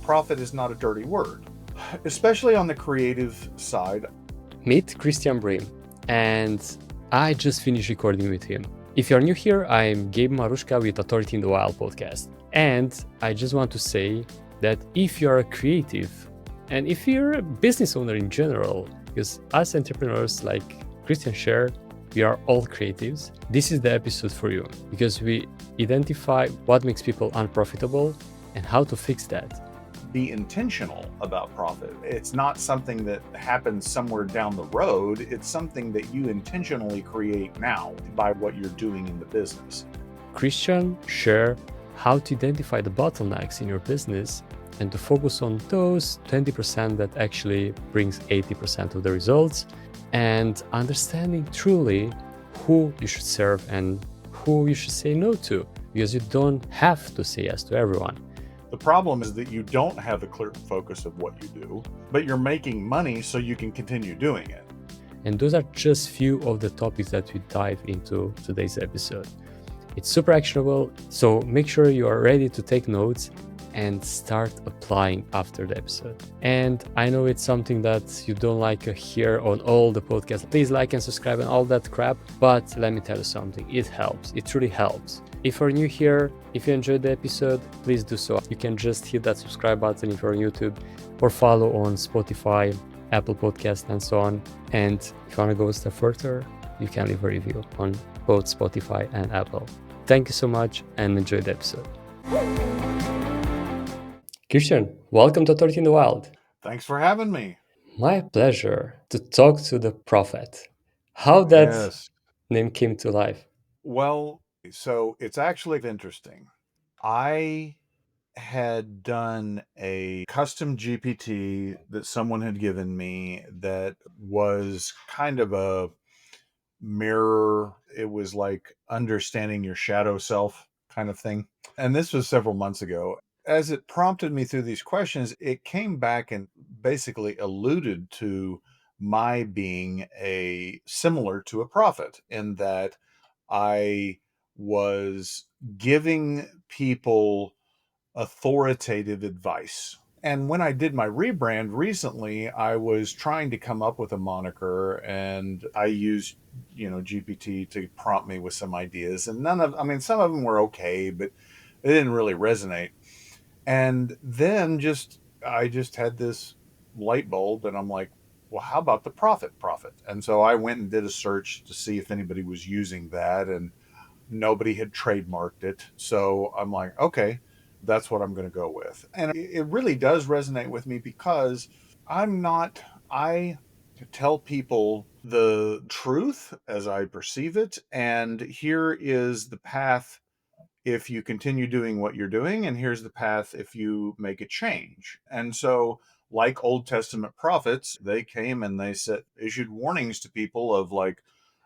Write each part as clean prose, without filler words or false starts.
profit is not a dirty word, especially on the creative side. Meet Christian Brim, and I just finished recording with him. If you're new here, I'm Gabe Marusca with Authority in the Wild podcast. And I just want to say that if you're a creative and if you're a business owner in general, because us entrepreneurs like Christian share, we are all creatives, this is the episode for you because we identify what makes people unprofitable and how to fix that. Be intentional about profit. It's not something that happens somewhere down the road. It's something that you intentionally create now by what you're doing in the business. Christian share how to identify the bottlenecks in your business and to focus on those 20% that actually brings 80% of the results, and understanding truly who you should serve and who you should say no to, because you don't have to say yes to everyone. The problem is that you don't have a clear focus of what you do, but you're making money so you can continue doing it. And those are just few of the topics that we dive into today's episode. It's super actionable, so make sure you are ready to take notes and start applying after the episode. And I know it's something that you don't like to hear on all the podcasts. Please like and subscribe and all that crap, but let me tell you something, it helps, it really helps. If you're new here, if you enjoyed the episode, please do so. You can just hit that subscribe button if you're on YouTube, or follow on Spotify, Apple Podcast, and so on. And if you want to go a step further, you can leave a review on both Spotify and Apple. Thank you so much and enjoy the episode. Christian, welcome to Authority in the Wild. Thanks for having me. My pleasure to talk to the prophet. How that name came to life? Well, so it's actually interesting. I had done a custom GPT that someone had given me that was kind of a mirror. It was like understanding your shadow self kind of thing. And this was several months ago. As it prompted me through these questions, it came back and basically alluded to my being similar to a prophet in that I was giving people authoritative advice. And when I did my rebrand recently, I was trying to come up with a moniker, and I used, GPT to prompt me with some ideas. And some of them were okay, but it didn't really resonate. And then I just had this light bulb, and I'm like, well, how about the prophet? And so I went and did a search to see if anybody was using that, and nobody had trademarked it. So I'm like, okay, that's what I'm going to go with. And it really does resonate with me because I tell people the truth as I perceive it. And here is the path if you continue doing what you're doing, and here's the path if you make a change. And so, like Old Testament prophets, they came and they issued warnings to people of like,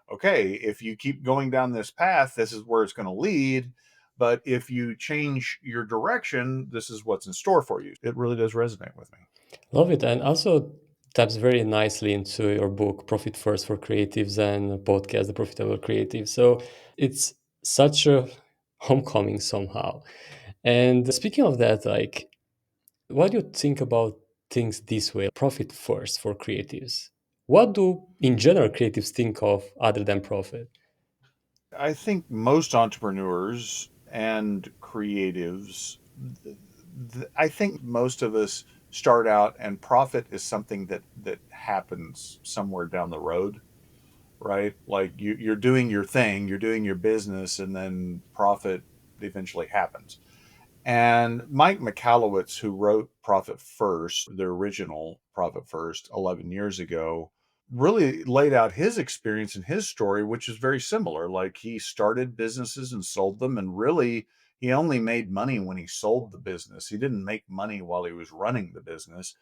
okay, if you keep going down this path, this is where it's going to lead. But if you change your direction, this is what's in store for you. It really does resonate with me. Love it. And also taps very nicely into your book, Profit First for Creatives, and podcast, The Profitable Creative. So it's such a homecoming somehow. And speaking of that, like, what do you think about things this way? Profit first for creatives. What do, in general, creatives think of other than profit? I think most entrepreneurs and creatives, I think most of us start out and profit is something that happens somewhere down the road, right? Like you're doing your thing, you're doing your business, and then profit eventually happens. And Mike Michalowicz, who wrote Profit First, the original Profit First 11 years ago, really laid out his experience and his story, which is very similar. Like he started businesses and sold them, and really he only made money when he sold the business. He didn't make money while he was running the business,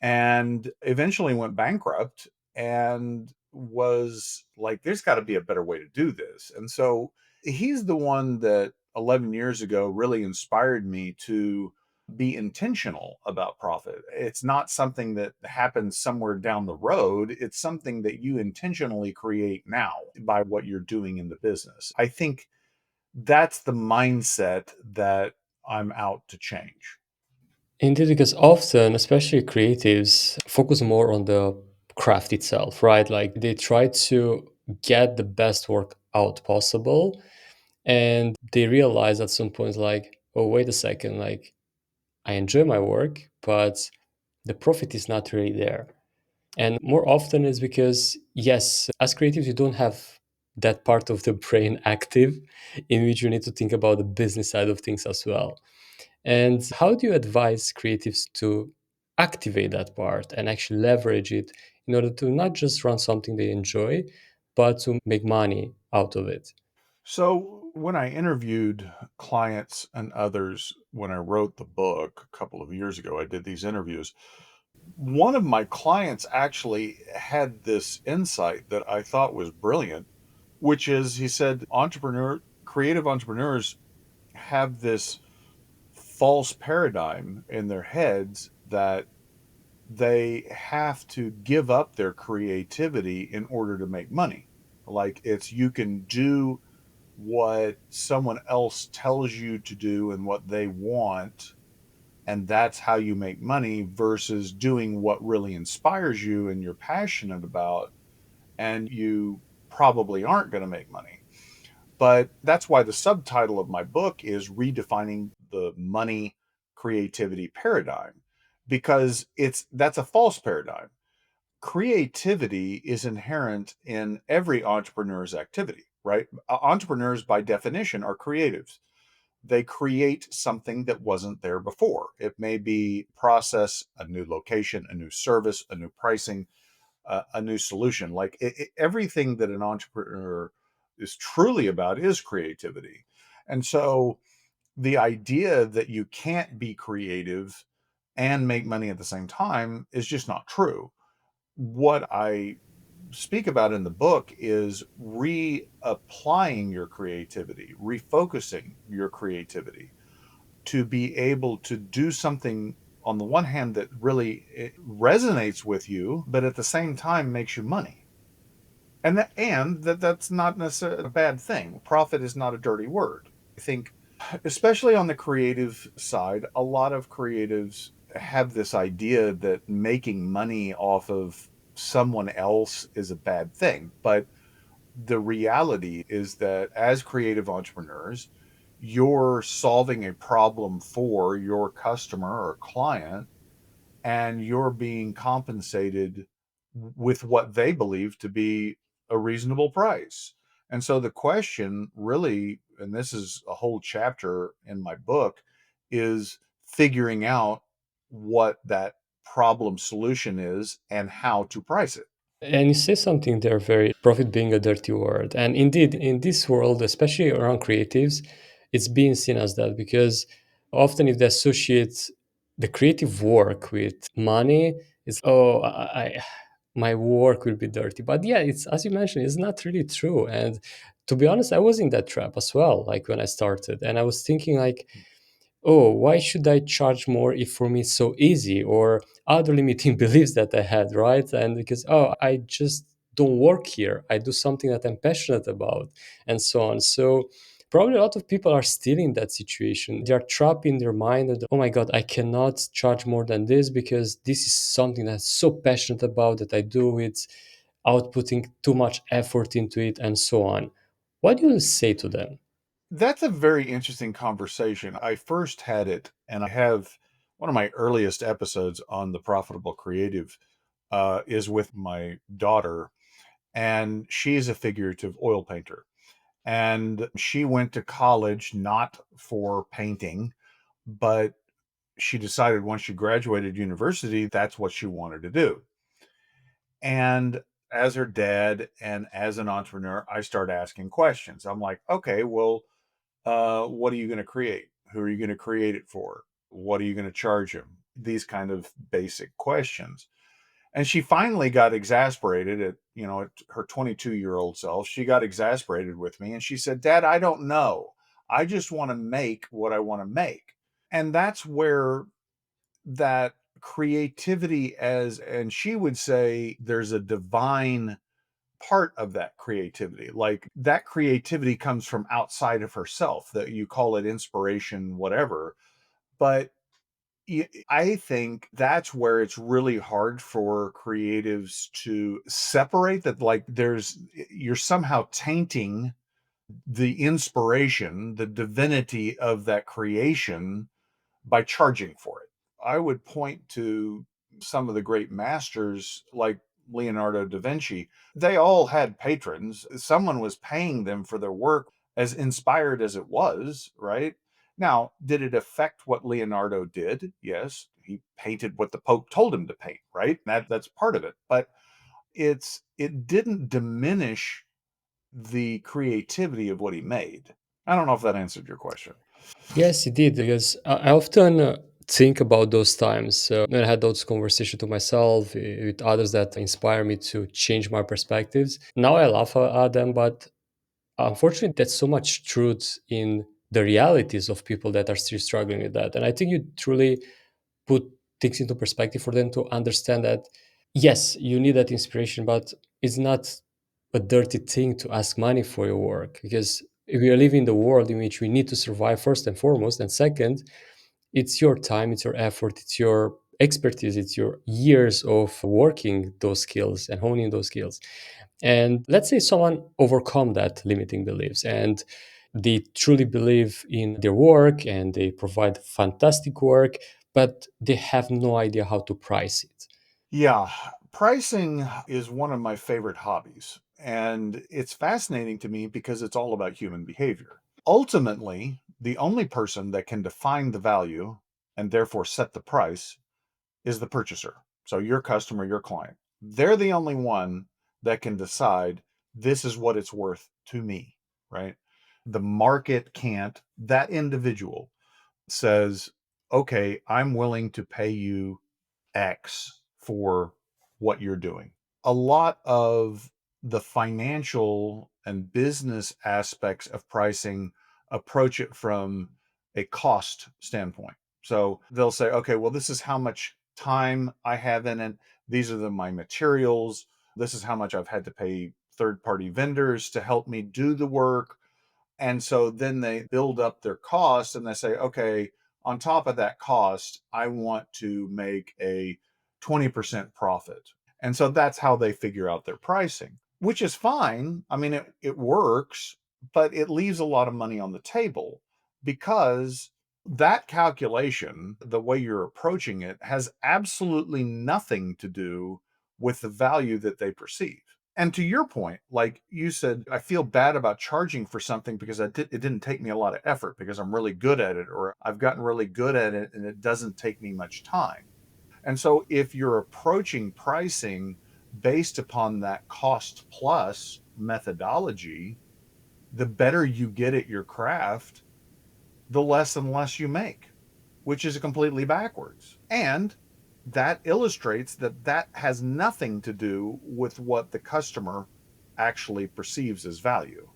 and eventually went bankrupt and was like, there's got to be a better way to do this. And so he's the one that 11 years ago really inspired me to be intentional about profit. It's not something that happens somewhere down the road. It's something that you intentionally create now by what you're doing in the business. I think that's the mindset that I'm out to change. Indeed, because often, especially creatives, focus more on the craft itself, right? Like they try to get the best work out possible, and they realize at some point, like, oh, wait a second, like I enjoy my work, but the profit is not really there. And more often is because, yes, as creatives, you don't have that part of the brain active in which you need to think about the business side of things as well. And how do you advise creatives to activate that part and actually leverage it in order to not just run something they enjoy, but to make money out of it? So, when I interviewed clients and others, when I wrote the book a couple of years ago, I did these interviews. One of my clients actually had this insight that I thought was brilliant, which is he said, creative entrepreneurs have this false paradigm in their heads that they have to give up their creativity in order to make money. Like it's you can do what someone else tells you to do and what they want, and that's how you make money versus doing what really inspires you and you're passionate about, and you probably aren't going to make money. But that's why the subtitle of my book is Redefining the Money Creativity Paradigm, because that's a false paradigm. Creativity is inherent in every entrepreneur's activity, right? Entrepreneurs, by definition, are creatives. They create something that wasn't there before. It may be process, a new location, a new service, a new pricing, a new solution. Like everything that an entrepreneur is truly about is creativity. And so the idea that you can't be creative and make money at the same time is just not true. What I speak about in the book is reapplying your creativity, refocusing your creativity to be able to do something on the one hand that really resonates with you, but at the same time makes you money. That's not necessarily a bad thing. Profit is not a dirty word. I think, especially on the creative side, a lot of creatives have this idea that making money off of someone else is a bad thing. But the reality is that as creative entrepreneurs, you're solving a problem for your customer or client, and you're being compensated with what they believe to be a reasonable price. And so the question really, and this is a whole chapter in my book, is figuring out what that problem solution is and how to price it. And you say something there, very profit being a dirty word. And indeed, in this world, especially around creatives, it's being seen as that because often if they associate the creative work with money, it's, oh, my work will be dirty. But yeah, it's as you mentioned, it's not really true. And to be honest, I was in that trap as well, like when I started. And I was thinking like, oh, why should I charge more if for me it's so easy? Or other limiting beliefs that I had, right? And because, oh, I just don't work here. I do something that I'm passionate about, and so on. So probably a lot of people are still in that situation. They are trapped in their mind that, oh my God, I cannot charge more than this because this is something that's so passionate about that I do it outputting too much effort into it, and so on. What do you say to them? That's a very interesting conversation. I first had it, and I have one of my earliest episodes on the profitable creative is with my daughter, and she's a figurative oil painter. And she went to college not for painting, but she decided once she graduated university, that's what she wanted to do. And as her dad and as an entrepreneur, I start asking questions. I'm like, okay, well, what are you going to create? Who are you going to create it for? What are you going to charge him? These kind of basic questions. And she finally got exasperated at her 22-year-old self. She got exasperated with me and she said, Dad, I don't know. I just want to make what I want to make. And that's where that creativity and she would say there's a divine part of that creativity. Like that creativity comes from outside of herself, that you call it inspiration, whatever. But I think that's where it's really hard for creatives to separate that, like, you're somehow tainting the inspiration, the divinity of that creation by charging for it. I would point to some of the great masters like Leonardo da Vinci. They all had patrons. Someone was paying them for their work, as inspired as it was, right? Now, did it affect what Leonardo did? Yes. He painted what the Pope told him to paint, right? That's part of it. But it didn't diminish the creativity of what he made. I don't know if that answered your question. Yes, it did. Because I often think about those times when I had those conversations to myself, with others that inspire me to change my perspectives. Now I laugh at them, but unfortunately, there's so much truth in the realities of people that are still struggling with that. And I think you truly put things into perspective for them to understand that, yes, you need that inspiration, but it's not a dirty thing to ask money for your work, because we are living in the world in which we need to survive first and foremost, and second, it's your time, it's your effort, it's your expertise, it's your years of working those skills and honing those skills. And let's say someone overcome that limiting beliefs and they truly believe in their work and they provide fantastic work, but they have no idea how to price it. Yeah, pricing is one of my favorite hobbies, and it's fascinating to me because it's all about human behavior. Ultimately, the only person that can define the value and therefore set the price is the purchaser. So your customer, your client. They're the only one that can decide this is what it's worth to me, right? The market can't. That individual says, okay, I'm willing to pay you X for what you're doing. A lot of the financial and business aspects of pricing approach it from a cost standpoint. So they'll say, okay, well, this is how much time I have in it. These are my materials. This is how much I've had to pay third party vendors to help me do the work. And so then they build up their costs and they say, okay, on top of that cost, I want to make a 20% profit. And so that's how they figure out their pricing, which is fine. I mean, it works, but it leaves a lot of money on the table because that calculation, the way you're approaching it, has absolutely nothing to do with the value that they perceive. And to your point, like you said, I feel bad about charging for something because it didn't take me a lot of effort because I'm really good at it, or I've gotten really good at it and it doesn't take me much time. And so if you're approaching pricing based upon that cost plus methodology, the better you get at your craft, the less and less you make, which is completely backwards. And that illustrates that that has nothing to do with what the customer actually perceives as value.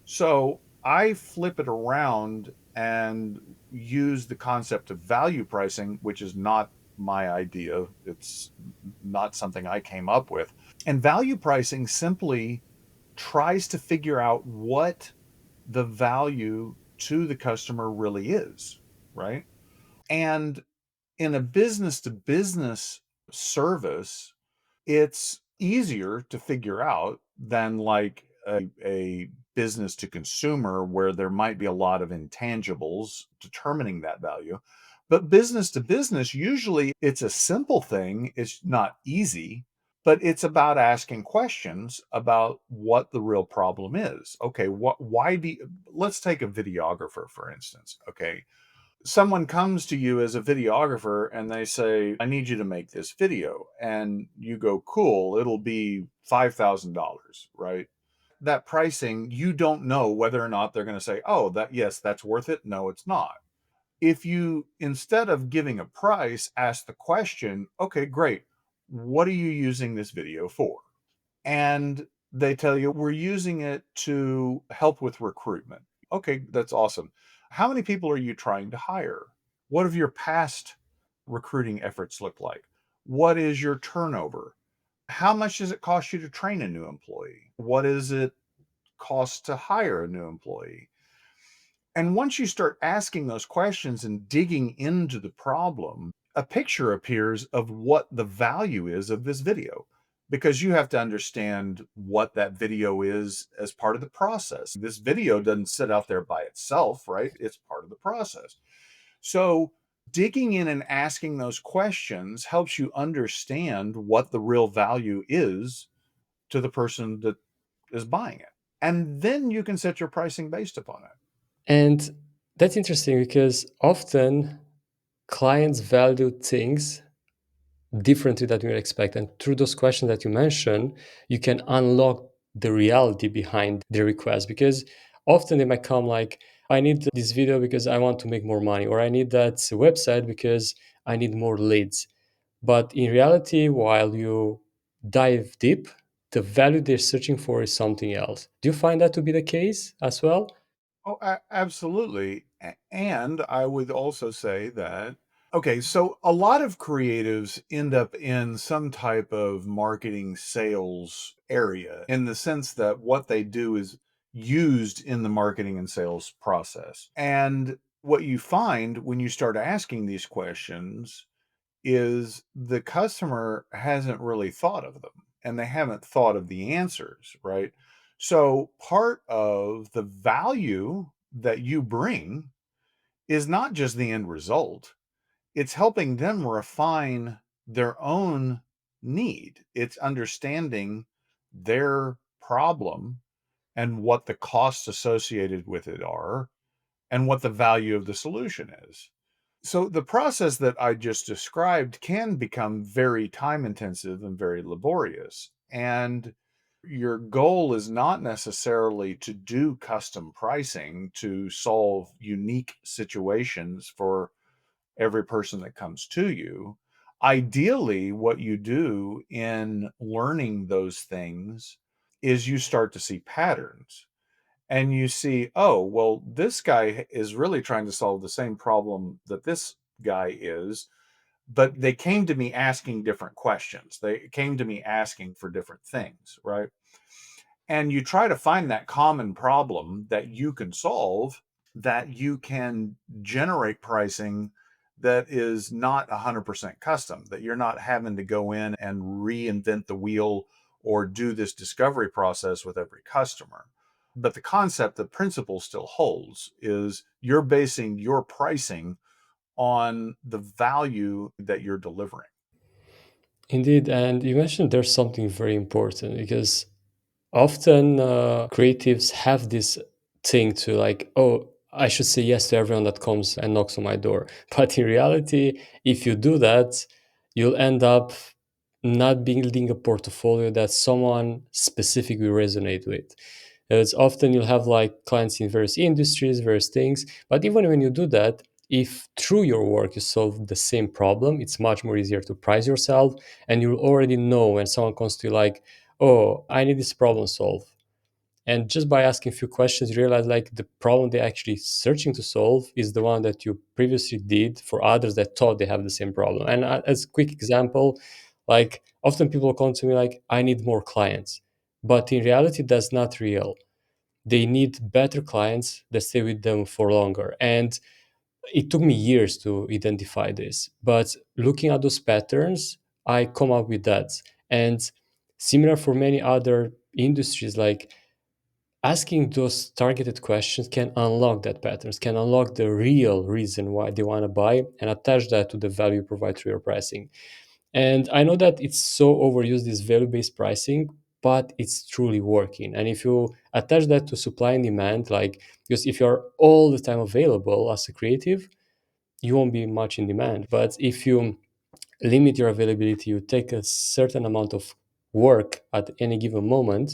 So I flip it around and use the concept of value pricing, which is not my idea. It's not something I came up with. And value pricing simply tries to figure out what the value to the customer really is, right? And in a business to business service, it's easier to figure out than like a business to consumer where there might be a lot of intangibles determining that value. But business to business, usually it's a simple thing. It's not easy, but it's about asking questions about what the real problem is. Okay, why let's take a videographer, for instance. Okay, someone comes to you as a videographer and they say, I need you to make this video. And you go, cool, it'll be $5,000, right? That pricing, you don't know whether or not they're going to say, oh, yes, that's worth it. No, it's not. If you, instead of giving a price, ask the question, okay, great. What are you using this video for? And they tell you, we're using it to help with recruitment. Okay, that's awesome. How many people are you trying to hire? What have your past recruiting efforts look like? What is your turnover? How much does it cost you to train a new employee? What does it cost to hire a new employee? And once you start asking those questions and digging into the problem, a picture appears of what the value is of this video, because you have to understand what that video is as part of the process. This video doesn't sit out there by itself, right? It's part of the process. So, digging in and asking those questions helps you understand what the real value is to the person that is buying it. And then you can set your pricing based upon it. And that's interesting because often clients value things differently than you expect. And through those questions that you mentioned, you can unlock the reality behind the request, because often they might come like, I need this video because I want to make more money, or I need that website because I need more leads. But in reality, while you dive deep, the value they're searching for is something else. Do you find that to be the case as well? Oh, absolutely. And I would also say that, okay, so a lot of creatives end up in some type of marketing sales area in the sense that what they do is used in the marketing and sales process. And what you find when you start asking these questions is the customer hasn't really thought of them and they haven't thought of the answers, right? So part of the value that you bring is not just the end result, it's helping them refine their own need. It's understanding their problem and what the costs associated with it are and what the value of the solution is. So the process that I just described can become very time intensive and very laborious. And your goal is not necessarily to do custom pricing to solve unique situations for every person that comes to you. Ideally, what you do in learning those things is you start to see patterns and you see, oh, well, this guy is really trying to solve the same problem that this guy is, but they came to me asking different questions. They came to me asking for different things, right? And you try to find that common problem that you can solve, that you can generate pricing that is not 100% custom, that you're not having to go in and reinvent the wheel or do this discovery process with every customer. But the concept, the principle still holds, is you're basing your pricing on the value that you're delivering. Indeed. And you mentioned there's something very important because often creatives have this thing to like, oh, I should say yes to everyone that comes and knocks on my door. But in reality, if you do that, you'll end up not building a portfolio that someone specific will resonate with. It's often you'll have like clients in various industries, various things. But even when you do that, if through your work you solve the same problem, it's much more easier to price yourself, and you'll already know when someone comes to you like, oh, I need this problem solved. And just by asking a few questions, you realize like the problem they're actually searching to solve is the one that you previously did for others that thought they have the same problem. And as a quick example, like often people come to me like, I need more clients. But in reality, that's not real. They need better clients that stay with them for longer. And it took me years to identify this. But looking at those patterns, I come up with that. And similar for many other industries, like asking those targeted questions can unlock that patterns, can unlock the real reason why they want to buy and attach that to the value you provide through your pricing. And I know that it's so overused, this value-based pricing, but it's truly working. And if you attach that to supply and demand, like, because if you're all the time available as a creative, you won't be much in demand. But if you limit your availability, you take a certain amount of work at any given moment,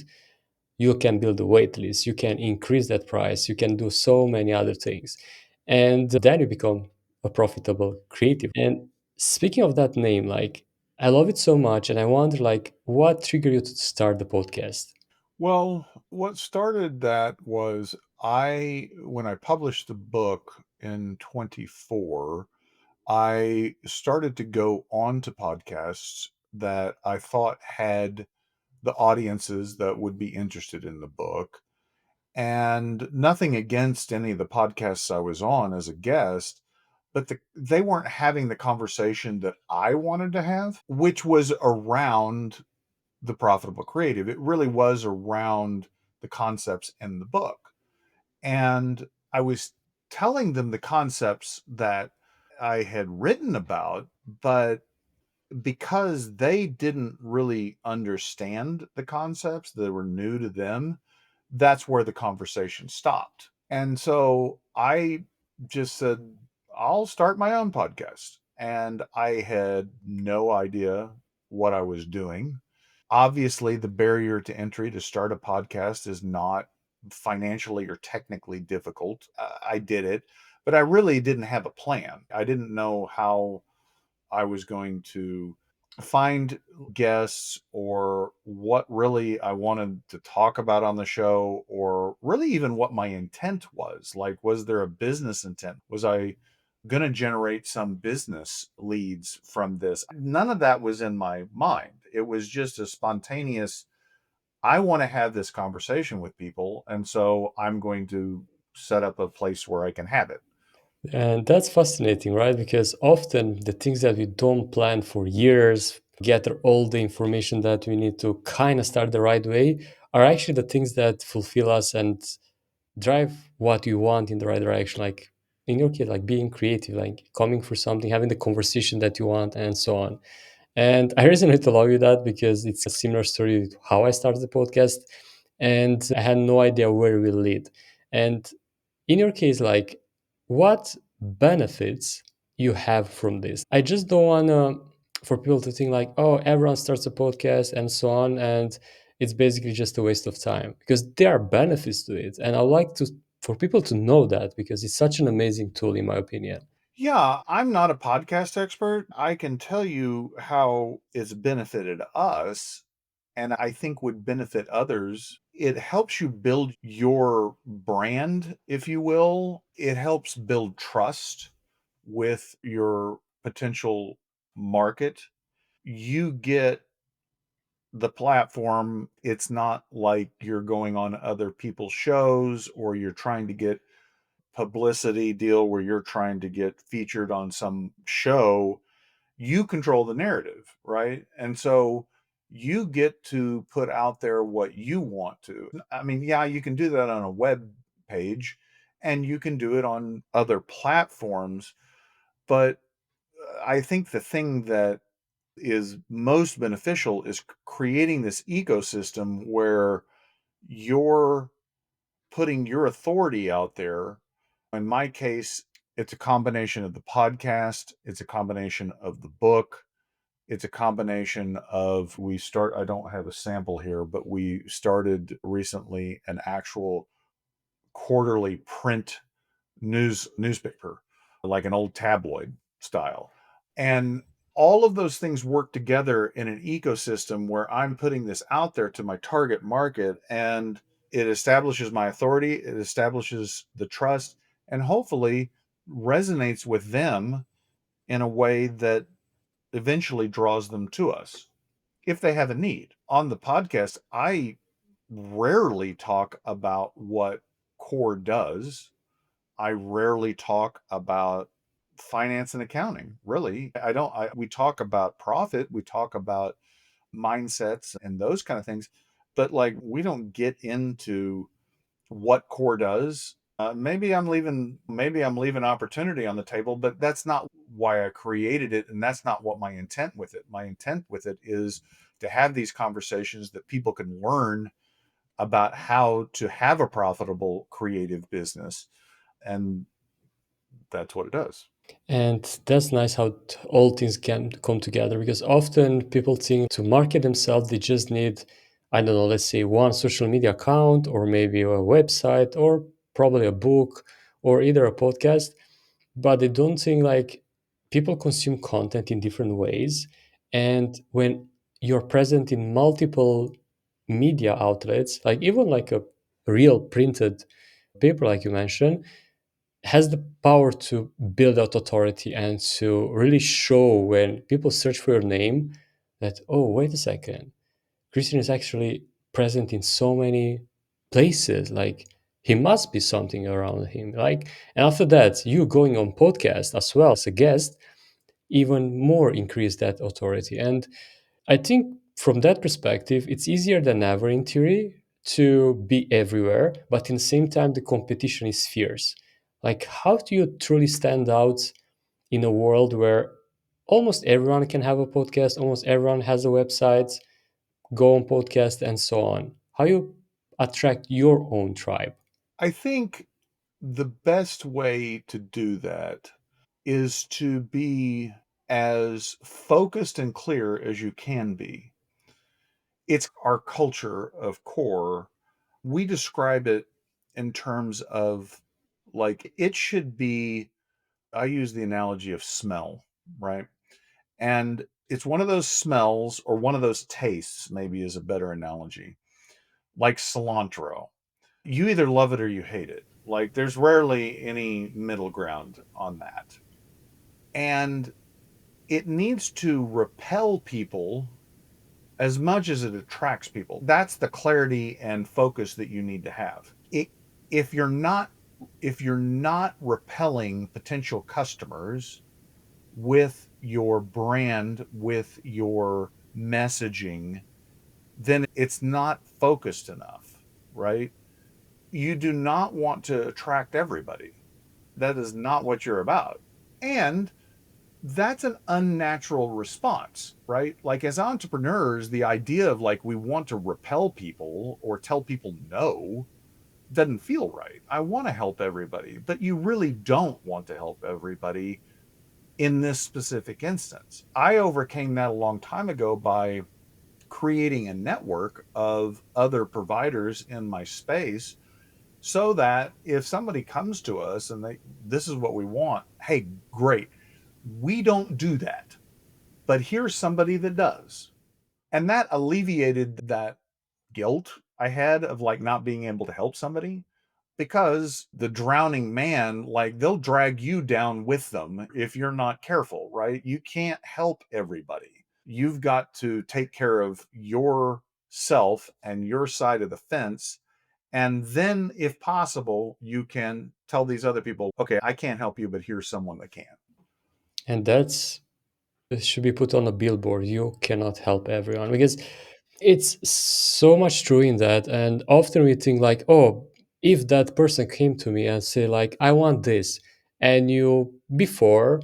you can build a wait list, you can increase that price, you can do so many other things. And then you become a profitable creative. And speaking of that name, like I love it so much. And I wonder like what triggered you to start the podcast? Well, what started that was when I published the book in 24, I started to go on to podcasts that I thought had the audiences that would be interested in the book. And nothing against any of the podcasts I was on as a guest, but they weren't having the conversation that I wanted to have, which was around the profitable creative. It really was around the concepts in the book. And I was telling them the concepts that I had written about, but because they didn't really understand the concepts that were new to them, that's where the conversation stopped. And so I just said, I'll start my own podcast. And I had no idea what I was doing. Obviously, the barrier to entry to start a podcast is not financially or technically difficult. I did it, but I really didn't have a plan. I didn't know how I was going to find guests or what really I wanted to talk about on the show, or really even what my intent was. Like, was there a business intent? Was I going to generate some business leads from this? None of that was in my mind. It was just a spontaneous, I want to have this conversation with people. And so I'm going to set up a place where I can have it. And that's fascinating, right? Because often the things that we don't plan for years, gather all the information that we need to kind of start the right way, are actually the things that fulfill us and drive what you want in the right direction. Like in your case, like being creative, like coming for something, having the conversation that you want, and so on. And I resonate a lot with that because it's a similar story to how I started the podcast. And I had no idea where it will lead. And in your case, like what benefits you have from this? I just don't want to for people to think like, oh, everyone starts a podcast and so on, and it's basically just a waste of time, because there are benefits to it, and I would like to for people to know that because it's such an amazing tool, in my opinion. Yeah, I'm not a podcast expert. I can tell you how it's benefited us, and I think would benefit others. It helps you build your brand, if you will. It helps build trust with your potential market. You get the platform. It's not like you're going on other people's shows or you're trying to get publicity deal where you're trying to get featured on some show. You control the narrative, right? And so you get to put out there what you want to. I mean, yeah, you can do that on a web page and you can do it on other platforms, but I think the thing that is most beneficial is creating this ecosystem where you're putting your authority out there. In my case, it's a combination of the podcast, it's a combination of the book, it's a combination of I don't have a sample here, but we started recently an actual quarterly print newspaper, like an old tabloid style. And all of those things work together in an ecosystem where I'm putting this out there to my target market, and it establishes my authority, it establishes the trust, and hopefully resonates with them in a way that eventually draws them to us if they have a need. On the podcast, I rarely talk about what core does. I rarely talk about finance and accounting. Really, I don't. We talk about profit, we talk about mindsets and those kind of things, but like we don't get into what core does. Maybe I'm leaving opportunity on the table, but that's not why I created it, and that's not what my intent with it. My intent with it is to have these conversations that people can learn about how to have a profitable creative business, and that's what it does. And that's nice how all things can come together, because often people think to market themselves, they just need, I don't know, let's say one social media account or maybe a website or probably a book or either a podcast, but they don't think like people consume content in different ways. And when you're present in multiple media outlets, like even like a real printed paper, like you mentioned, has the power to build out authority and to really show when people search for your name that, oh, wait a second, Christian is actually present in so many places. Like he must be something around him. Like, and after that, you going on podcast as well as a guest, even more increase that authority. And I think from that perspective, it's easier than ever in theory to be everywhere, but in the same time, the competition is fierce. Like, how do you truly stand out in a world where almost everyone can have a podcast, almost everyone has a website, go on podcast, and so on? How you attract your own tribe? I think the best way to do that is to be as focused and clear as you can be. It's our culture of core. We describe it in terms of like it should be, I use the analogy of smell, right? And it's one of those smells or one of those tastes, maybe is a better analogy, like cilantro. You either love it or you hate it. Like there's rarely any middle ground on that. And it needs to repel people as much as it attracts people. That's the clarity and focus that you need to have. If you're not if you're not repelling potential customers with your brand, with your messaging, then it's not focused enough, right? You do not want to attract everybody. That is not what you're about. And that's an unnatural response, right? Like as entrepreneurs, the idea of like we want to repel people or tell people no doesn't feel right. I want to help everybody, but you really don't want to help everybody in this specific instance. I overcame that a long time ago by creating a network of other providers in my space so that if somebody comes to us and this is what we want, hey, great. We don't do that, but here's somebody that does. And that alleviated that guilt I had of like not being able to help somebody because the drowning man, like they'll drag you down with them if you're not careful, right? You can't help everybody. You've got to take care of yourself and your side of the fence. And then, if possible, you can tell these other people, okay, I can't help you, but here's someone that can. And that's it should be put on a billboard. You cannot help everyone because it's so much true in that. And often we think like, oh, if that person came to me and say like, I want this, and you before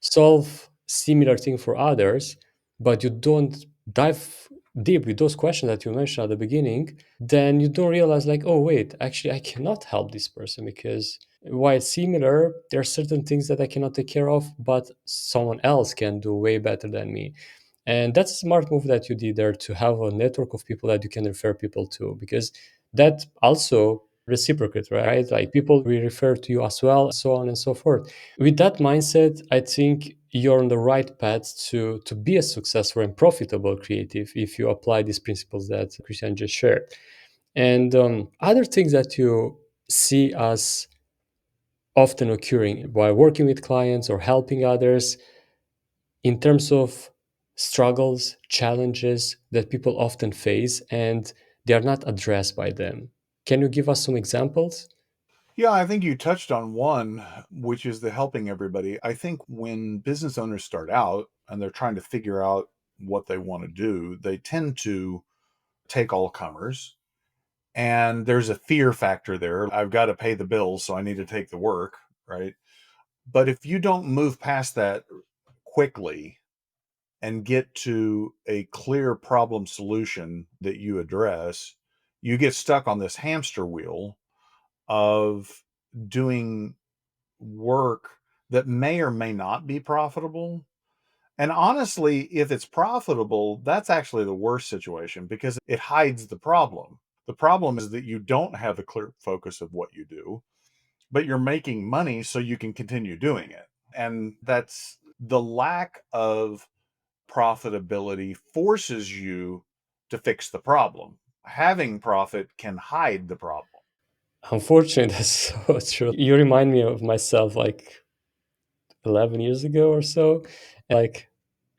solve similar thing for others, but you don't dive deep with those questions that you mentioned at the beginning, then you don't realize like, oh wait, actually I cannot help this person because while similar, there are certain things that I cannot take care of, but someone else can do way better than me. And that's a smart move that you did there to have a network of people that you can refer people to, because that also reciprocate, right? Like people will refer to you as well, so on and so forth. With that mindset, I think you're on the right path to be a successful and profitable creative if you apply these principles that Christian just shared. And other things that you see as often occurring while working with clients or helping others in terms of struggles, challenges that people often face and they are not addressed by them. Can you give us some examples? Yeah, I think you touched on one, which is the helping everybody. I think when business owners start out and they're trying to figure out what they want to do, they tend to take all comers. And there's a fear factor there. I've got to pay the bills, so I need to take the work, right? But if you don't move past that quickly and get to a clear problem solution that you address, you get stuck on this hamster wheel of doing work that may or may not be profitable. And honestly, if it's profitable, that's actually the worst situation because it hides the problem. The problem is that you don't have a clear focus of what you do, but you're making money so you can continue doing it. And that's the lack of profitability forces you to fix the problem. Having profit can hide the problem. Unfortunately, that's so true. You remind me of myself like 11 years ago or so. Like,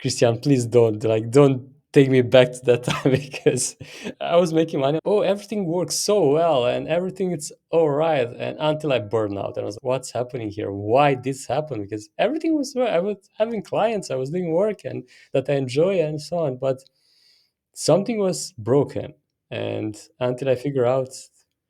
Christian, please don't take me back to that time because I was making money. Oh, everything works so well and everything is all right. And until I burned out, and I was like, what's happening here? Why this happened? Because everything was well. I was having clients, I was doing work and that I enjoy and so on. But something was broken. And until I figure out,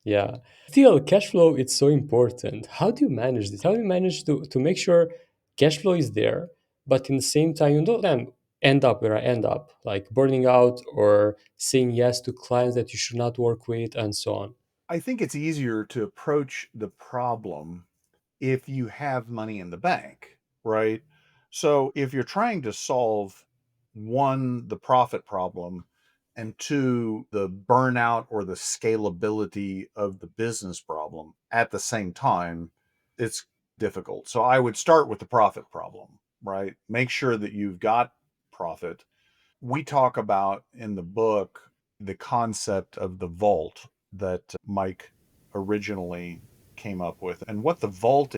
yeah. Still, cash flow it's so important. How do you manage this? How do you manage to make sure cash flow is there, but in the same time you don't end up where I end up, like burning out or saying yes to clients that you should not work with and so on. I think it's easier to approach the problem if you have money in the bank, right? So if you're trying to solve one, the profit problem, and two, the burnout or the scalability of the business problem at the same time, it's difficult. So I would start with the profit problem, right? Make sure that you've got profit. We talk about in the book the concept of the vault that Mike originally came up with. And what the vault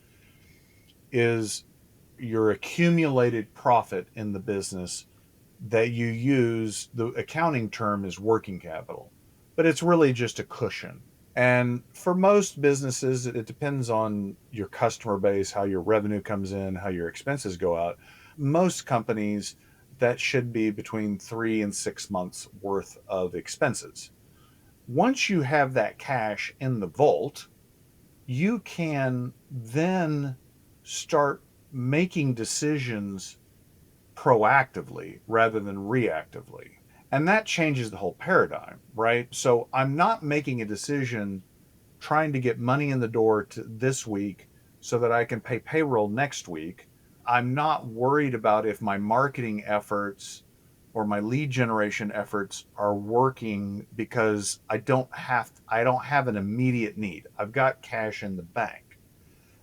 is your accumulated profit in the business that you use. The accounting term is working capital, but it's really just a cushion. And for most businesses, it depends on your customer base, how your revenue comes in, how your expenses go out. Most companies, that should be between 3 and 6 months worth of expenses. Once you have that cash in the vault, you can then start making decisions proactively rather than reactively. And that changes the whole paradigm, right? So I'm not making a decision trying to get money in the door to this week so that I can pay payroll next week. I'm not worried about if my marketing efforts or my lead generation efforts are working because I don't have an immediate need. I've got cash in the bank.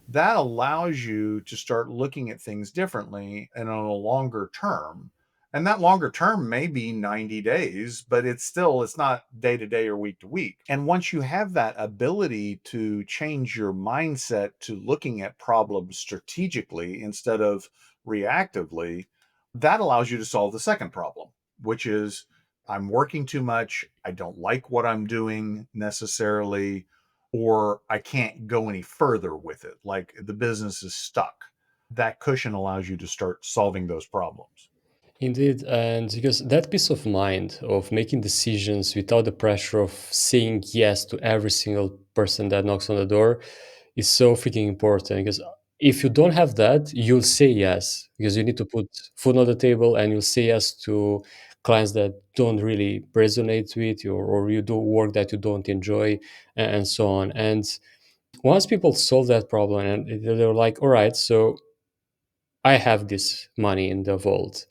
That allows you to start looking at things differently and on a longer term. And that longer term may be 90 days, but it's not day to day or week to week. And once you have that ability to change your mindset to looking at problems strategically instead of reactively, that allows you to solve the second problem, which is I'm working too much. I don't like what I'm doing necessarily, or I can't go any further with it. Like the business is stuck. That cushion allows you to start solving those problems. Indeed, and because that peace of mind of making decisions without the pressure of saying yes to every single person that knocks on the door is so freaking important. Because if you don't have that, you'll say yes because you need to put food on the table, and you'll say yes to clients that don't really resonate with you, or you do work that you don't enjoy, and so on. And once people solve that problem, and they're like, all right, so I have this money in the vault,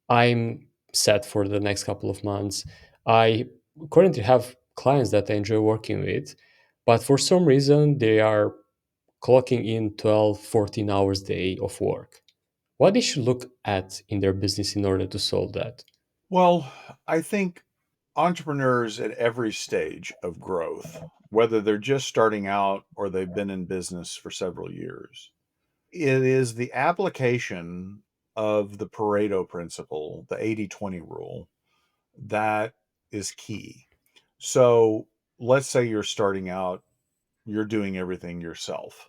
I'm set for the next couple of months. I currently have clients that I enjoy working with, but for some reason they are clocking in 12, 14 hours a day of work. What they should look at in their business in order to solve that? Well, I think entrepreneurs at every stage of growth, whether they're just starting out or they've been in business for several years, it is the application of the Pareto principle, the 80/20 rule, that is key. So let's say you're starting out, you're doing everything yourself.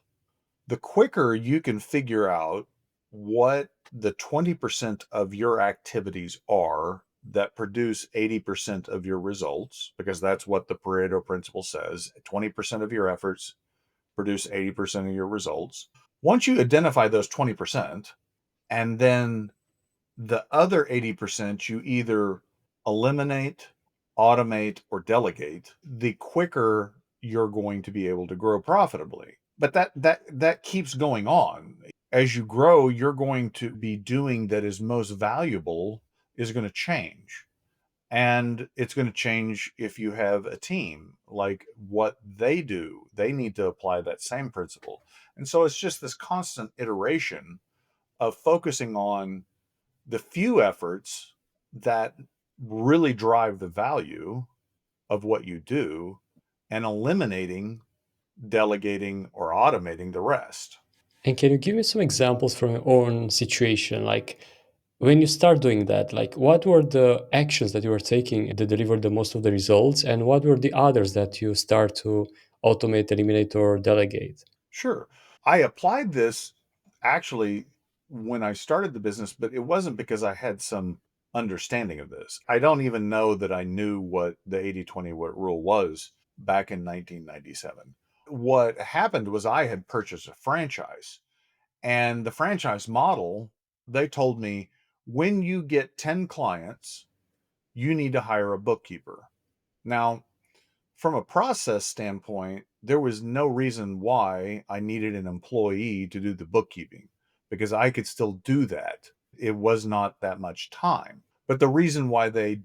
The quicker you can figure out what the 20% of your activities are that produce 80% of your results, because that's what the Pareto principle says 20% of your efforts produce 80% of your results. Once you identify those 20%, and then the other 80% you either eliminate, automate, or delegate, the quicker you're going to be able to grow profitably. But that keeps going on. As you grow, you're going to be doing that is most valuable is going to change. And it's going to change if you have a team, like what they do. They need to apply that same principle. And so it's just this constant iteration of focusing on the few efforts that really drive the value of what you do and eliminating, delegating, or automating the rest. And can you give me some examples from your own situation? Like, When you start doing that, like what were the actions that you were taking that delivered the most of the results, and what were the others that you start to automate, eliminate, or delegate? Sure. I applied this actually when I started the business, but it wasn't because I had some understanding of this. I don't even know that I knew what the 80/20 rule was back in 1997. What happened was I had purchased a franchise, and the franchise model, they told me when you get 10 clients, you need to hire a bookkeeper. Now, from a process standpoint, there was no reason why I needed an employee to do the bookkeeping because I could still do that. It was not that much time. But the reason why they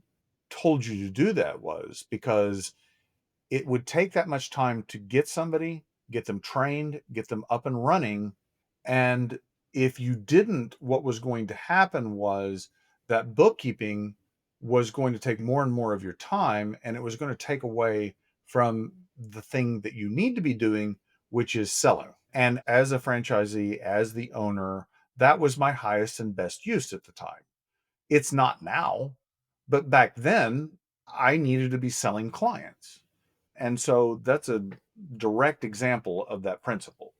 told you to do that was because it would take that much time to get somebody, get them trained, get them up and running. And if you didn't, what was going to happen was that bookkeeping was going to take more and more of your time, and it was going to take away from the thing that you need to be doing, which is selling. And as a franchisee, as the owner, that was my highest and best use at the time. It's not now, but back then I needed to be selling clients. And so that's a direct example of that principle.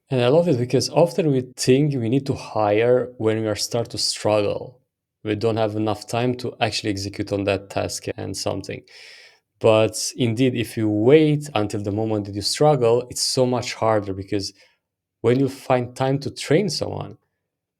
And I love it because often we think we need to hire when we are start to struggle. We don't have enough time to actually execute on that task and something. But indeed, if you wait until the moment that you struggle, it's so much harder because when you find time to train someone,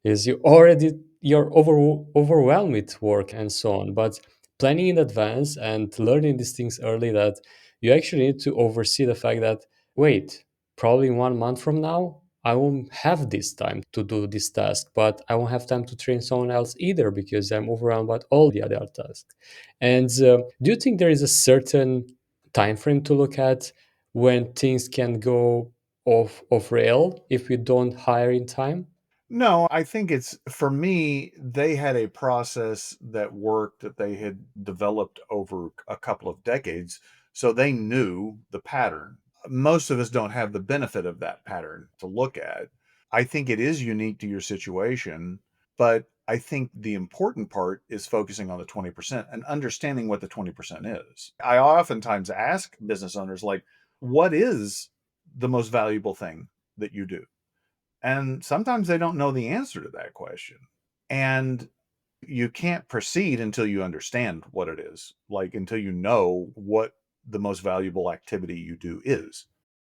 is you're overwhelmed with work and so on. But planning in advance and learning these things early, that you actually need to oversee the fact that, wait, probably 1 month from now I won't have this time to do this task, but I won't have time to train someone else either because I'm overwhelmed by all the other tasks. And do you think there is a certain time frame to look at when things can go off rail if we don't hire in time? No, I think it's for me, they had a process that worked that they had developed over a couple of decades. So they knew the pattern. Most of us don't have the benefit of that pattern to look at. I think it is unique to your situation, but I think the important part is focusing on the 20% and understanding what the 20% is. I oftentimes ask business owners, like, what is the most valuable thing that you do? And sometimes they don't know the answer to that question. And you can't proceed until you understand what it is, like until you know what the most valuable activity you do is.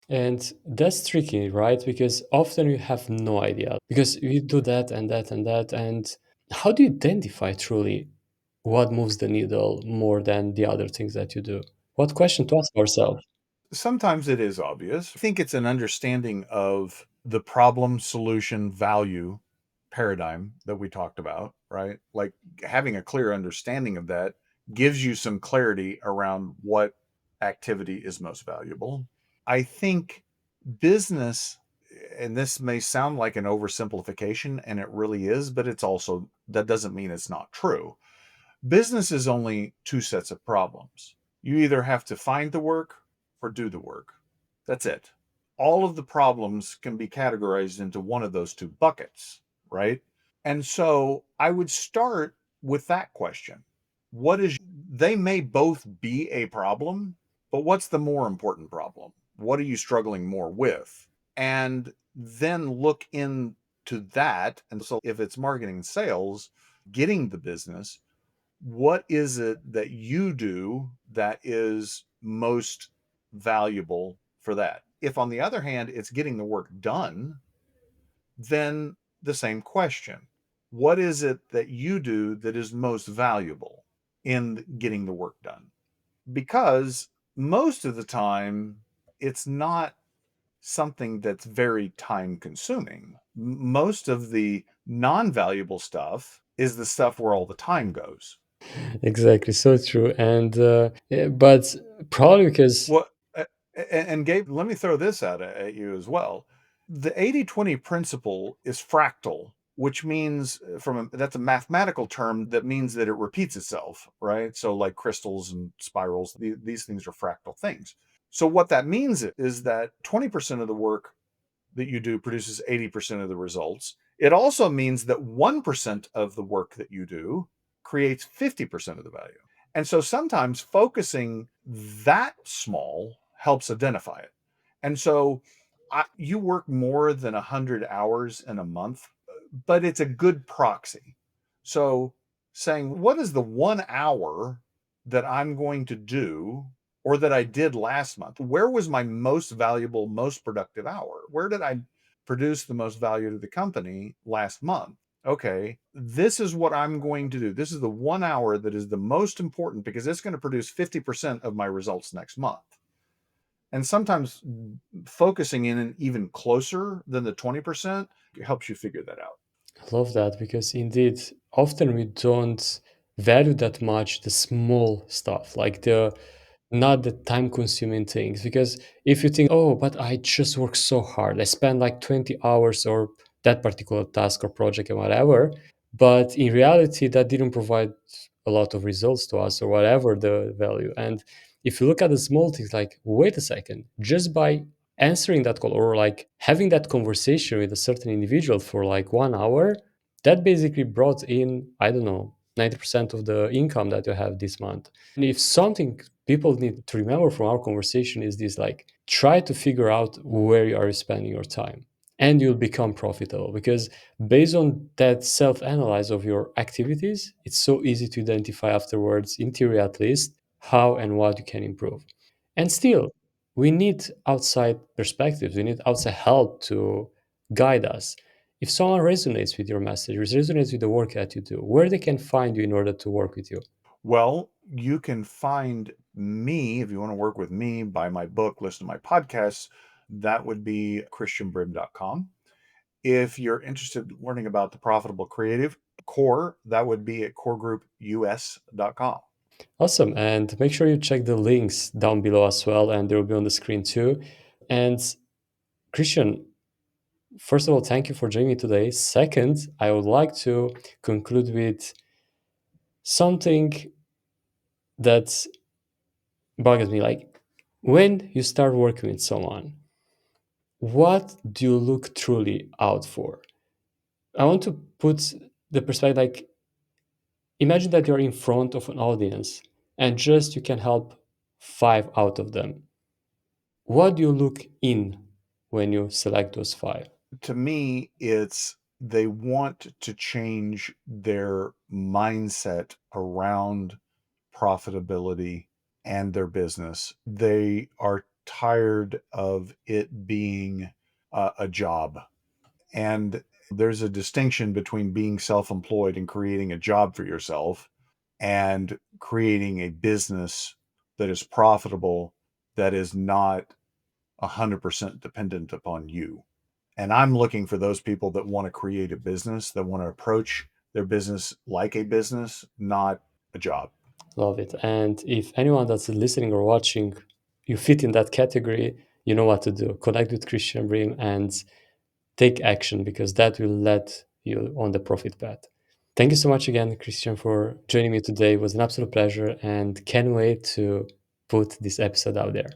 And that's tricky, right? Because often you have no idea because you do that and that and that. And how do you identify truly what moves the needle more than the other things that you do? What question to ask ourselves? Sometimes it is obvious. I think it's an understanding of the problem solution value paradigm that we talked about, right? Like having a clear understanding of that gives you some clarity around what activity is most valuable. I think business, and this may sound like an oversimplification, and it really is, but it's also, that doesn't mean it's not true. Business is only two sets of problems. You either have to find the work or do the work. That's it. All of the problems can be categorized into one of those two buckets, right? And so I would start with that question. What is, they may both be a problem, but what's the more important problem? What are you struggling more with? And then look into that. And so if it's marketing and sales, getting the business, what is it that you do that is most valuable for that? If, on the other hand, it's getting the work done, then the same question. What is it that you do that is most valuable in getting the work done? Because most of the time, it's not something that's very time consuming. Most of the non valuable stuff is the stuff where all the time goes. Exactly, so true. And but probably because Well, and Gabe, let me throw this out at you as well. The 80/20 principle is fractal, which means that's a mathematical term that means that it repeats itself, right? So like crystals and spirals, these things are fractal things. So what that means is that 20% of the work that you do produces 80% of the results, It also means that 1% of the work that you do creates 50% of the value. And so sometimes focusing that small helps identify it. And so you work more than 100 hours in a month, but it's a good proxy. So saying, what is the 1 hour that I'm going to do or that I did last month? Where was my most valuable, most productive hour? Where did I produce the most value to the company last month? Okay, this is what I'm going to do. This is the 1 hour that is the most important because it's going to produce 50% of my results next month. And sometimes focusing in even closer than the 20% helps you figure that out. I love that because indeed, often we don't value that much the small stuff, like the not the time consuming things. Because if you think, oh, but I just work so hard, I spend like 20 hours or that particular task or project and whatever, but in reality, that didn't provide a lot of results to us or whatever the value. And if you look at the small things, like, wait a second, just by answering that call or like having that conversation with a certain individual for like 1 hour, that basically brought in, I don't know, 90% of the income that you have this month. And if something people need to remember from our conversation is this, like, try to figure out where you are spending your time and you'll become profitable, because based on that self-analyze of your activities, it's so easy to identify afterwards, in theory at least, how and what you can improve. And still, we need outside perspectives, we need outside help to guide us. If someone resonates with your message, resonates with the work that you do, where they can find you in order to work with you. Well, you can find me if you want to work with me, buy my book, listen to my podcasts. That would be christianbrim.com. If you're interested in learning about the profitable creative core, that would be at coregroupus.com. Awesome. And make sure you check the links down below as well, and they will be on the screen too. And Christian, first of all, thank you for joining me today. Second, I would like to conclude with something that bugs me. Like, when you start working with someone, what do you look truly out for? I want to put the perspective, like, imagine that you're in front of an audience and just you can help five out of them. What do you look in when you select those five? To me, it's they want to change their mindset around profitability and their business. They are tired of it being a job. And there's a distinction between being self employed and creating a job for yourself and creating a business that is profitable, that is not 100% dependent upon you. And I'm looking for those people that want to create a business, that want to approach their business like a business, not a job. Love it. And if anyone that's listening or watching, you fit in that category, you know what to do. Connect with Christian Brim and take action, because that will lead you on the profit path. Thank you so much again, Christian, for joining me today. It was an absolute pleasure and can't wait to put this episode out there.